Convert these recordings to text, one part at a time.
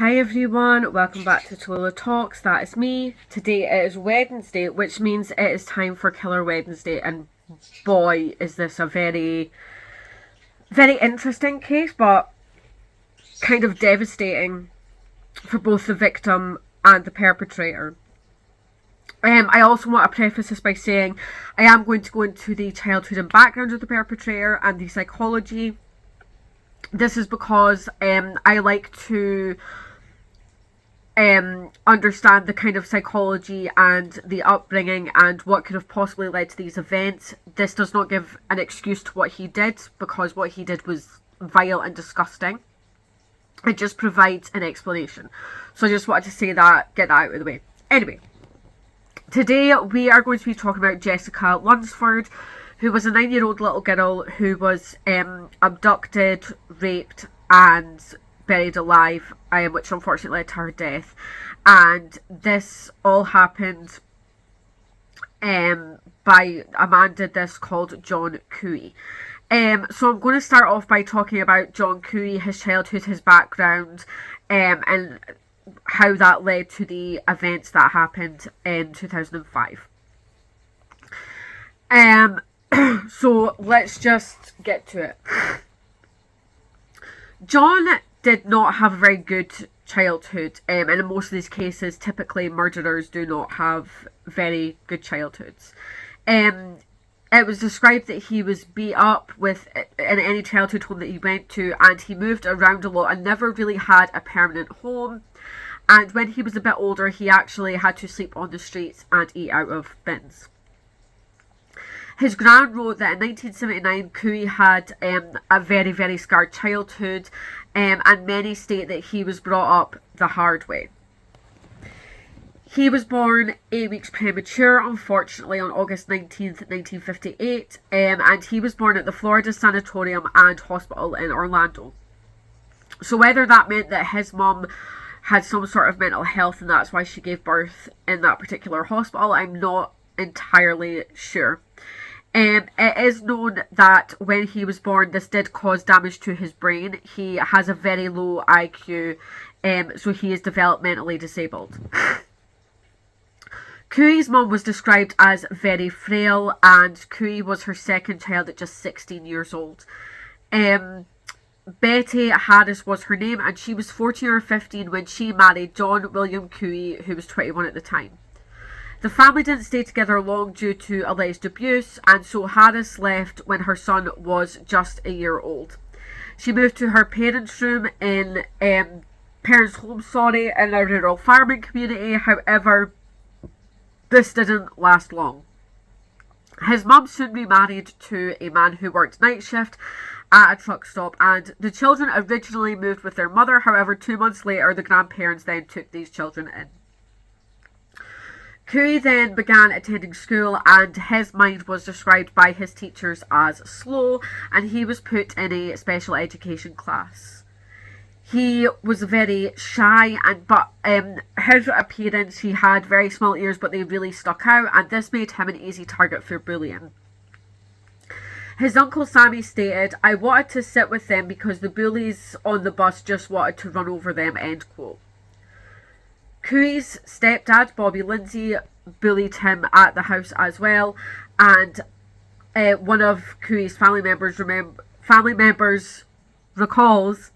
Hi everyone, welcome back to Tola Talks. That is me. Today it is Wednesday, which means it is time for Killer Wednesday, and boy is this a very, very interesting case, but kind of devastating for both the victim and the perpetrator. I also want to preface this by saying I am going to go into the childhood and background of the perpetrator and the psychology. This is because I like to understand the kind of psychology and the upbringing and what could have possibly led to these events. This does not give an excuse to what he did, because what he did was vile and disgusting. It just provides an explanation. So I just wanted to say that, get that out of the way. Anyway, today we are going to be talking about Jessica Lunsford, who was a 9-year-old little girl who was abducted, raped and buried alive, which unfortunately led to her death. And this all happened by a man did this called John Couey. So I'm going to start off by talking about John Couey, his childhood, his background, and how that led to the events that happened in 2005. So let's just get to it. John did not have a very good childhood, and in most of these cases, typically murderers do not have very good childhoods. It was described that he was beat up in any childhood home that he went to, and he moved around a lot and never really had a permanent home. And when he was a bit older, he actually had to sleep on the streets and eat out of bins. His gran wrote that in 1979, Couey had a very, very scarred childhood, and many state that he was brought up the hard way. He was born 8 weeks premature, unfortunately, on August 19th, 1958, and he was born at the Florida Sanatorium and Hospital in Orlando. So whether that meant that his mum had some sort of mental health and that's why she gave birth in that particular hospital, I'm not entirely sure. It is known that when he was born, this did cause damage to his brain. He has a very low IQ, so he is developmentally disabled. Couey's mum was described as very frail, and Couey was her second child at just 16 years old. Betty Harris was her name, and she was 14 or 15 when she married John William Couey, who was 21 at the time. The family didn't stay together long due to alleged abuse, and so Harris left when her son was just a year old. She moved to her parents' home in a rural farming community. However, this didn't last long. His mum soon remarried to a man who worked night shift at a truck stop, and the children originally moved with their mother. However, 2 months later, the grandparents then took these children in. Couey then began attending school, and his mind was described by his teachers as slow, and he was put in a special education class. He was very shy, but his appearance, he had very small ears, but they really stuck out, and this made him an easy target for bullying. His uncle Sammy stated, "I wanted to sit with them because the bullies on the bus just wanted to run over them," end quote. Couey's stepdad, Bobby Lindsay, bullied him at the house as well, and one of Couey's family members recalls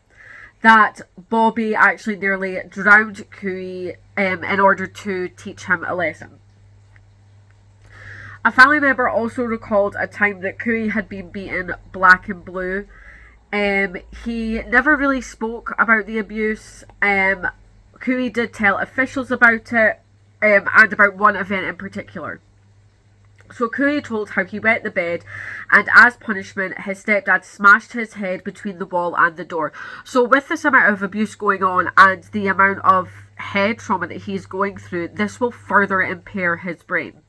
that Bobby actually nearly drowned Couey in order to teach him a lesson. A family member also recalled a time that Couey had been beaten black and blue. He never really spoke about the abuse. Couey did tell officials about it, and about one event in particular. So Couey told how he wet the bed, and as punishment, his stepdad smashed his head between the wall and the door. So with this amount of abuse going on and the amount of head trauma that he's going through, this will further impair his brain.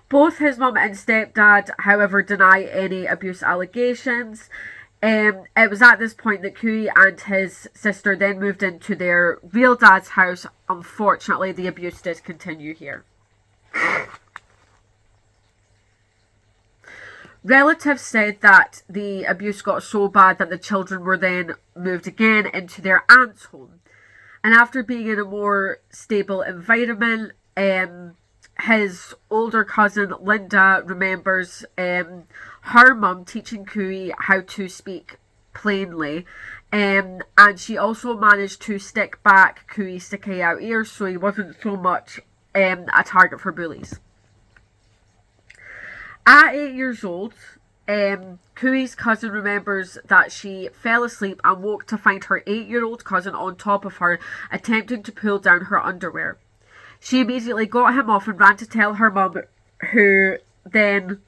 Both his mum and stepdad, however, deny any abuse allegations. It was at this point that Couey and his sister then moved into their real dad's house. Unfortunately, the abuse did continue here. Relatives said that the abuse got so bad that the children were then moved again into their aunt's home. And after being in a more stable environment, his older cousin Linda remembers her mum teaching Couey how to speak plainly. And she also managed to stick back Couey's sticky out ears so he wasn't so much a target for bullies. At 8 years old, Couey's cousin remembers that she fell asleep and woke to find her 8-year-old cousin on top of her, attempting to pull down her underwear. She immediately got him off and ran to tell her mum, who then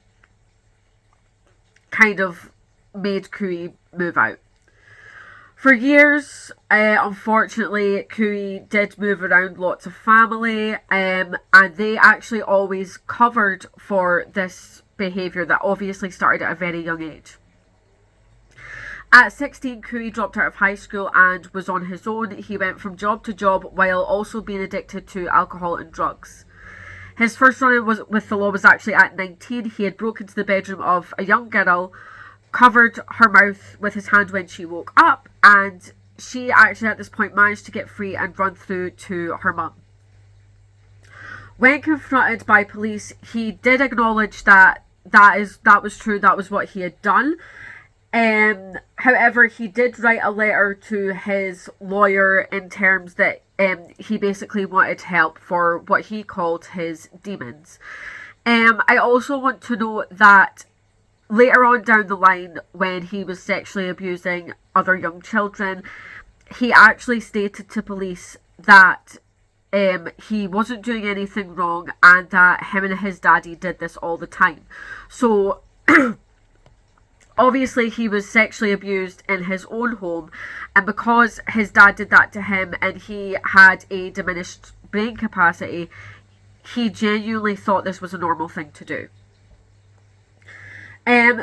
kind of made Couey move out. For years, unfortunately, Couey did move around lots of family, and they actually always covered for this behaviour that obviously started at a very young age. At 16, Couey dropped out of high school and was on his own. He went from job to job while also being addicted to alcohol and drugs. His first run-in with the law was actually at 19. He had broken into the bedroom of a young girl, covered her mouth with his hand when she woke up, and she actually at this point managed to get free and run through to her mum. When confronted by police, he did acknowledge that was true, that was what he had done. However, he did write a letter to his lawyer in terms that he basically wanted help for what he called his demons. I also want to note that later on down the line, when he was sexually abusing other young children, he actually stated to police that he wasn't doing anything wrong and that him and his daddy did this all the time. So obviously he was sexually abused in his own home, and because his dad did that to him and he had a diminished brain capacity, he genuinely thought this was a normal thing to do.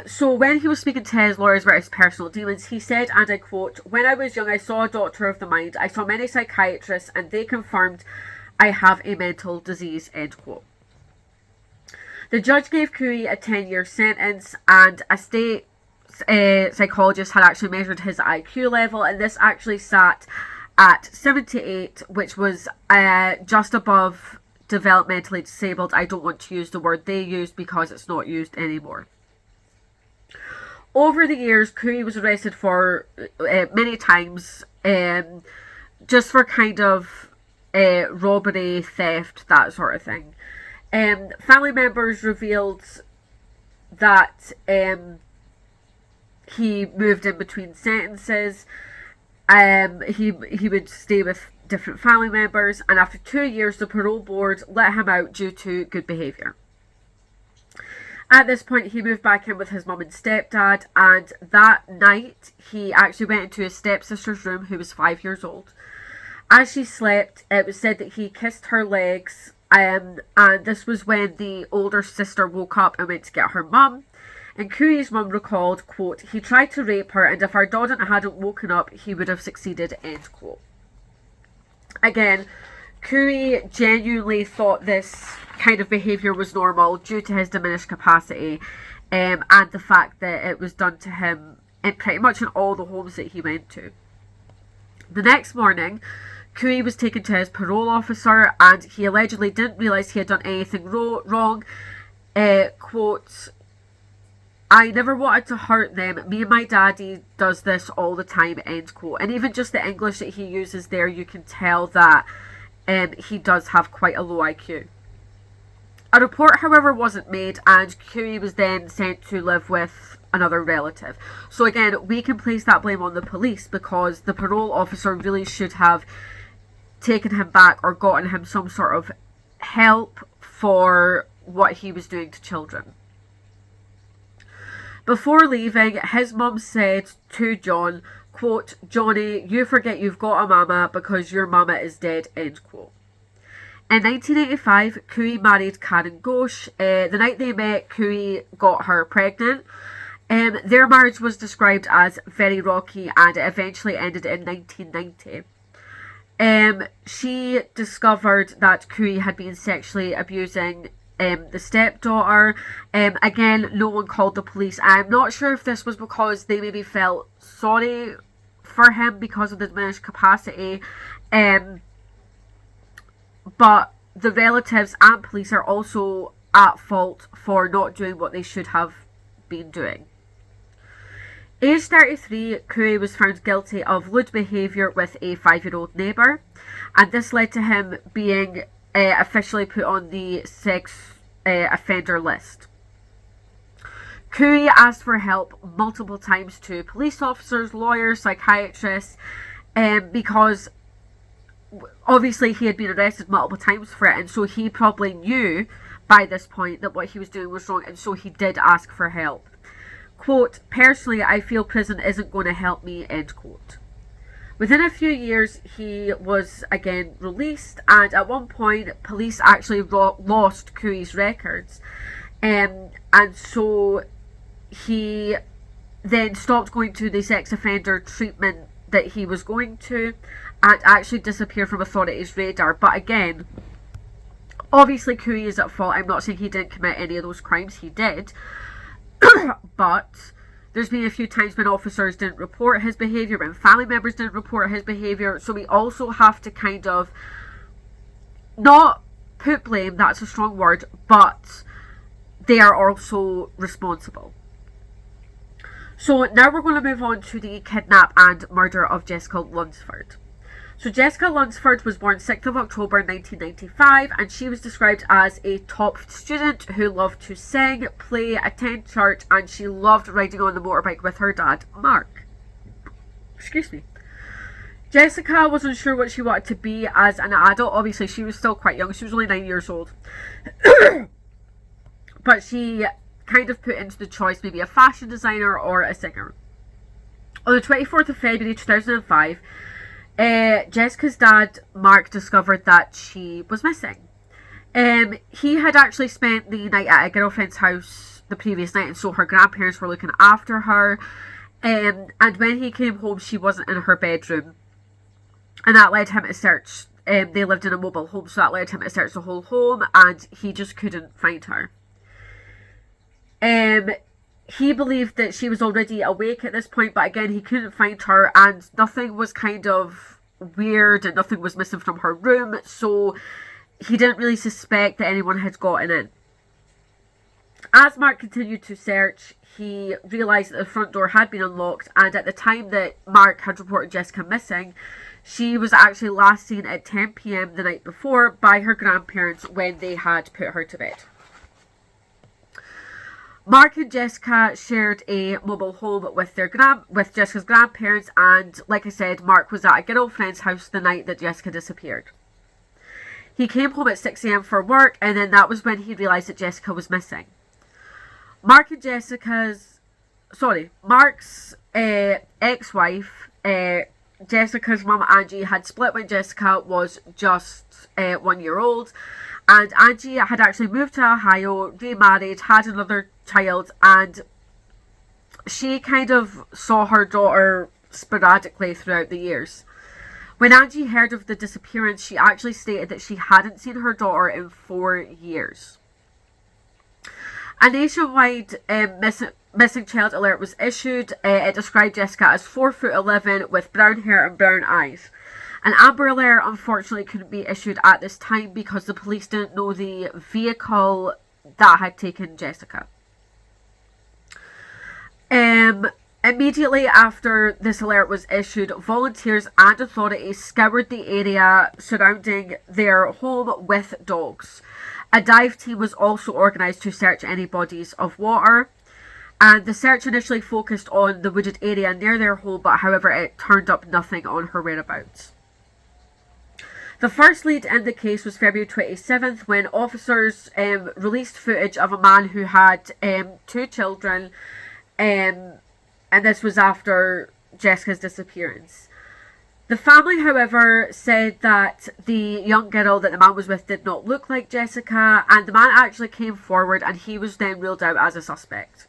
So when he was speaking to his lawyers about his personal demons, he said, and I quote, "When I was young, I saw a doctor of the mind. I saw many psychiatrists and they confirmed I have a mental disease," end quote. The judge gave Couey a 10-year sentence, and a state psychologist had actually measured his IQ level, and this actually sat at 78, which was just above developmentally disabled. I don't want to use the word they used because it's not used anymore. Over the years, Couey was arrested for many times, just for kind of robbery, theft, that sort of thing. Family members revealed that he moved in between sentences. He would stay with different family members, and after 2 years, the parole board let him out due to good behaviour. At this point, he moved back in with his mum and stepdad, and that night, he actually went into his stepsister's room, who was 5 years old. As she slept, it was said that he kissed her legs, and this was when the older sister woke up and went to get her mum. And Couey's mum recalled, quote, "He tried to rape her, and if our daughter hadn't woken up, he would have succeeded," end quote. Again, Couey genuinely thought this kind of behaviour was normal due to his diminished capacity, and the fact that it was done to him in pretty much in all the homes that he went to. The next morning, Couey was taken to his parole officer, and he allegedly didn't realise he had done anything wrong. Quote, "I never wanted to hurt them. Me and my daddy does this all the time," end quote. And even just the English that he uses there, you can tell that he does have quite a low IQ. A report, however, wasn't made, and Couey was then sent to live with another relative. So again, we can place that blame on the police, because the parole officer really should have taken him back or gotten him some sort of help for what he was doing to children. Before leaving, his mum said to John, quote, "Johnny, you forget you've got a mama because your mama is dead," end quote. In 1985, Couey married Karen Ghosh. The night they met, Couey got her pregnant. Their marriage was described as very rocky, and it eventually ended in 1990. She discovered that Couey had been sexually abusing the stepdaughter. Again, no one called the police. I'm not sure if this was because they maybe felt sorry for him because of the diminished capacity. But the relatives and police are also at fault for not doing what they should have been doing. Age 33, Couey was found guilty of lewd behaviour with a 5-year-old neighbour, and this led to him being officially put on the sex offender list. Couey asked for help multiple times to police officers, lawyers, psychiatrists, because obviously he had been arrested multiple times for it, and so he probably knew by this point that what he was doing was wrong, and so he did ask for help. Quote, "Personally, I feel prison isn't going to help me," end quote. Within a few years, he was again released, and at one point, police actually lost Couey's records. And so he then stopped going to the sex offender treatment that he was going to, and actually disappeared from authorities' radar. But again, obviously Couey is at fault. I'm not saying he didn't commit any of those crimes. He did. But there's been a few times when officers didn't report his behaviour, when family members didn't report his behaviour. So we also have to kind of not put blame, that's a strong word, but they are also responsible. So now we're going to move on to the kidnap and murder of Jessica Lunsford. So Jessica Lunsford was born 6th of October 1995, and she was described as a top student who loved to sing, play, attend church, and she loved riding on the motorbike with her dad, Mark. Excuse me. Jessica was unsure what she wanted to be as an adult. Obviously, she was still quite young. She was only 9 years old. But she kind of put into the choice maybe a fashion designer or a singer. On the 24th of February 2005, Jessica's dad, Mark, discovered that she was missing. He had actually spent the night at a girlfriend's house the previous night, and so her grandparents were looking after her. And when he came home, she wasn't in her bedroom. And that led him to search. They lived in a mobile home, so that led him to search the whole home, and he just couldn't find her. He believed that she was already awake at this point, but again, he couldn't find her, and nothing was kind of weird, and nothing was missing from her room, so he didn't really suspect that anyone had gotten in. As Mark continued to search, he realised that the front door had been unlocked, and at the time that Mark had reported Jessica missing, she was actually last seen at 10 p.m. the night before by her grandparents when they had put her to bed. Mark and Jessica shared a mobile home with Jessica's grandparents, and like I said, Mark was at a girlfriend's house the night that Jessica disappeared. He came home at 6 a.m. for work, and then that was when he realised that Jessica was missing. Mark's ex-wife, Jessica's mum Angie, had split when Jessica was just 1 year old, and Angie had actually moved to Ohio, remarried, had another child, and she kind of saw her daughter sporadically throughout the years. When Angie heard of the disappearance, she actually stated that she hadn't seen her daughter in 4 years. A nationwide missing child alert was issued. It described Jessica as 4'11" with brown hair and brown eyes. An Amber Alert unfortunately couldn't be issued at this time because the police didn't know the vehicle that had taken Jessica. Immediately after this alert was issued, volunteers and authorities scoured the area surrounding their home with dogs. A dive team was also organised to search any bodies of water, and the search initially focused on the wooded area near their home, but however it turned up nothing on her whereabouts. The first lead in the case was February 27th when officers released footage of a man who had 2 children, and this was after Jessica's disappearance. The family, however, said that the young girl that the man was with did not look like Jessica, and the man actually came forward and he was then ruled out as a suspect.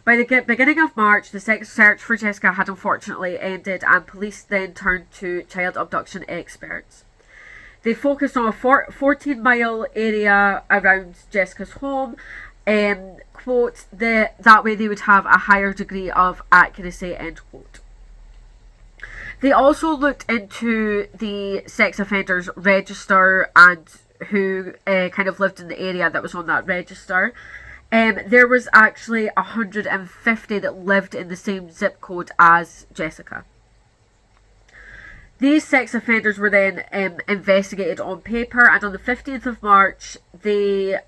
By the beginning of March, the search for Jessica had unfortunately ended, and police then turned to child abduction experts. They focused on a 14-mile area around Jessica's home. Quote, that way they would have a higher degree of accuracy, end quote. They also looked into the sex offenders register and who kind of lived in the area that was on that register. There was actually 150 that lived in the same zip code as Jessica. These sex offenders were then investigated on paper, and on the 15th of March, they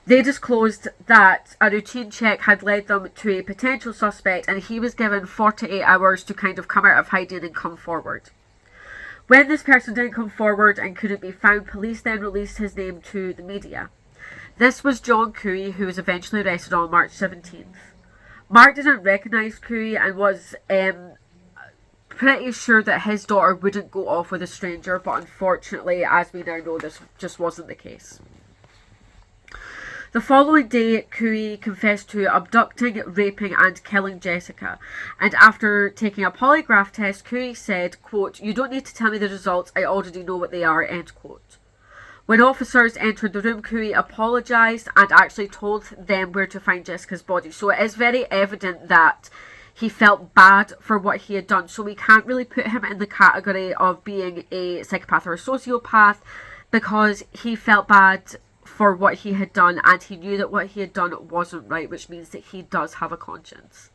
disclosed that a routine check had led them to a potential suspect, and he was given 48 hours to kind of come out of hiding and come forward. When this person didn't come forward and couldn't be found, police then released his name to the media. This was John Couey, who was eventually arrested on March 17th. Mark didn't recognise Couey and was pretty sure that his daughter wouldn't go off with a stranger, but unfortunately, as we now know, this just wasn't the case. The following day, Couey confessed to abducting, raping and killing Jessica, and after taking a polygraph test, Couey said, quote, "You don't need to tell me the results, I already know what they are," end quote. When officers entered the room, Couey apologised and actually told them where to find Jessica's body. So it is very evident that he felt bad for what he had done. So we can't really put him in the category of being a psychopath or a sociopath, because he felt bad for what he had done and he knew that what he had done wasn't right, which means that he does have a conscience.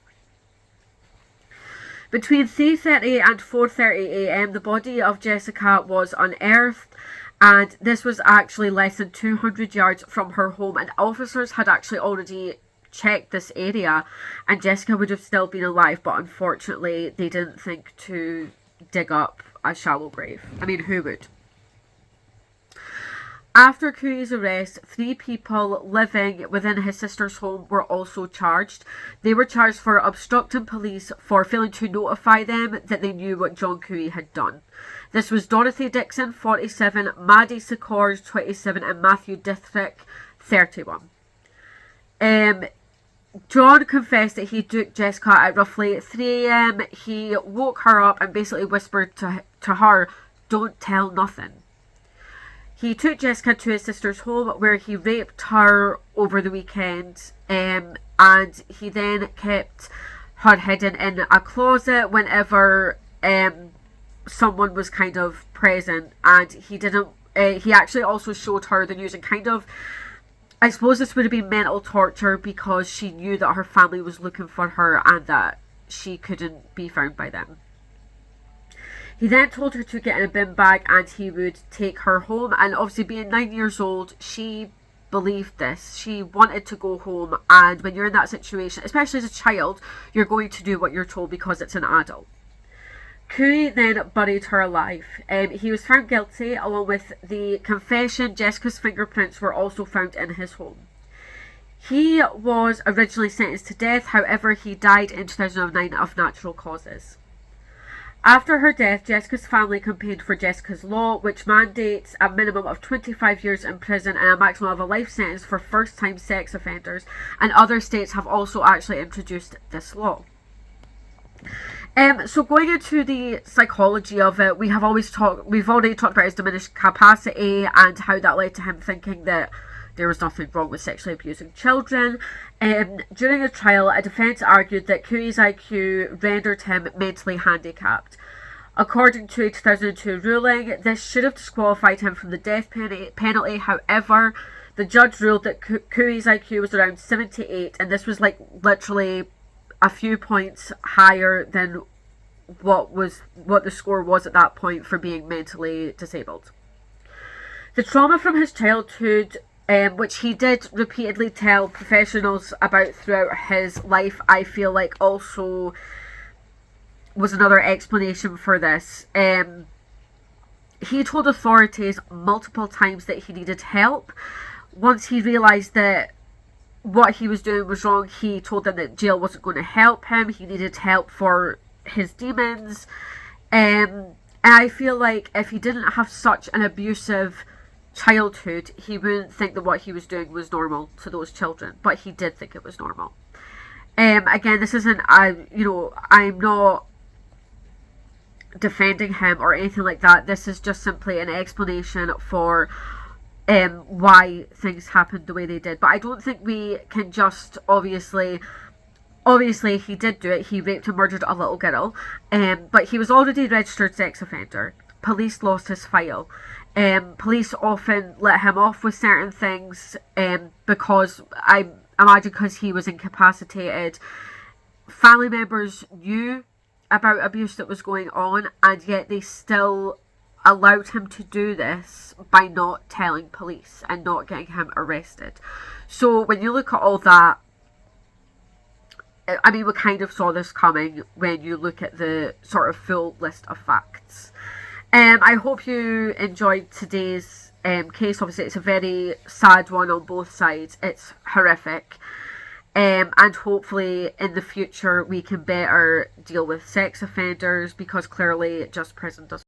Between 3:30 and 4:30 a.m. the body of Jessica was unearthed, and this was actually less than 200 yards from her home, and officers had actually already checked this area and Jessica would have still been alive, but unfortunately they didn't think to dig up a shallow grave. I mean, who would? After Couey's arrest, 3 people living within his sister's home were also charged. They were charged for obstructing police for failing to notify them that they knew what John Couey had done. This was Dorothy Dixon, 47, Maddie Sikors, 27, and Matthew Dithrick, 31. John confessed that he took Jessica at roughly 3 a.m. He woke her up and basically whispered to her, "Don't tell nothing." He took Jessica to his sister's home where he raped her over the weekend, and he then kept her hidden in a closet whenever someone was kind of present, and he actually also showed her the news, and kind of, I suppose this would have been mental torture because she knew that her family was looking for her and that she couldn't be found by them. He then told her to get in a bin bag and he would take her home, and obviously being 9 years old, she believed this. She wanted to go home, and when you're in that situation, especially as a child, you're going to do what you're told because it's an adult. Couey then buried her alive. He was found guilty. Along with the confession, Jessica's fingerprints were also found in his home. He was originally sentenced to death, however he died in 2009 of natural causes. After her death, Jessica's family campaigned for Jessica's Law, which mandates a minimum of 25 years in prison and a maximum of a life sentence for first-time sex offenders, and other states have also actually introduced this law. So going into the psychology of it, we've already talked about his diminished capacity and how that led to him thinking that there was nothing wrong with sexually abusing children. During the trial, a defence argued that Couey's IQ rendered him mentally handicapped. According to a 2002 ruling, this should have disqualified him from the death penalty. However, the judge ruled that Couey's IQ was around 78, and this was like literally a few points higher than what the score was at that point for being mentally disabled. The trauma from his childhood, which he did repeatedly tell professionals about throughout his life, I feel like also was another explanation for this. He told authorities multiple times that he needed help. Once he realised that what he was doing was wrong, he told them that jail wasn't going to help him. He needed help for his demons. And I feel like if he didn't have such an abusive childhood, he wouldn't think that what he was doing was normal to those children, but he did think it was normal. Again, this isn't, I'm not defending him or anything like that. This is just simply an explanation for why things happened the way they did. But I don't think we can just obviously he did do it. He raped and murdered a little girl, but he was already a registered sex offender. Police lost his file. Police often let him off with certain things because I imagine because he was incapacitated. Family members knew about abuse that was going on, and yet they still allowed him to do this by not telling police and not getting him arrested. So when you look at all that, I mean, we kind of saw this coming when you look at the sort of full list of facts. I hope you enjoyed today's case. Obviously, it's a very sad one on both sides. It's horrific. And hopefully in the future we can better deal with sex offenders, because clearly just prison doesn't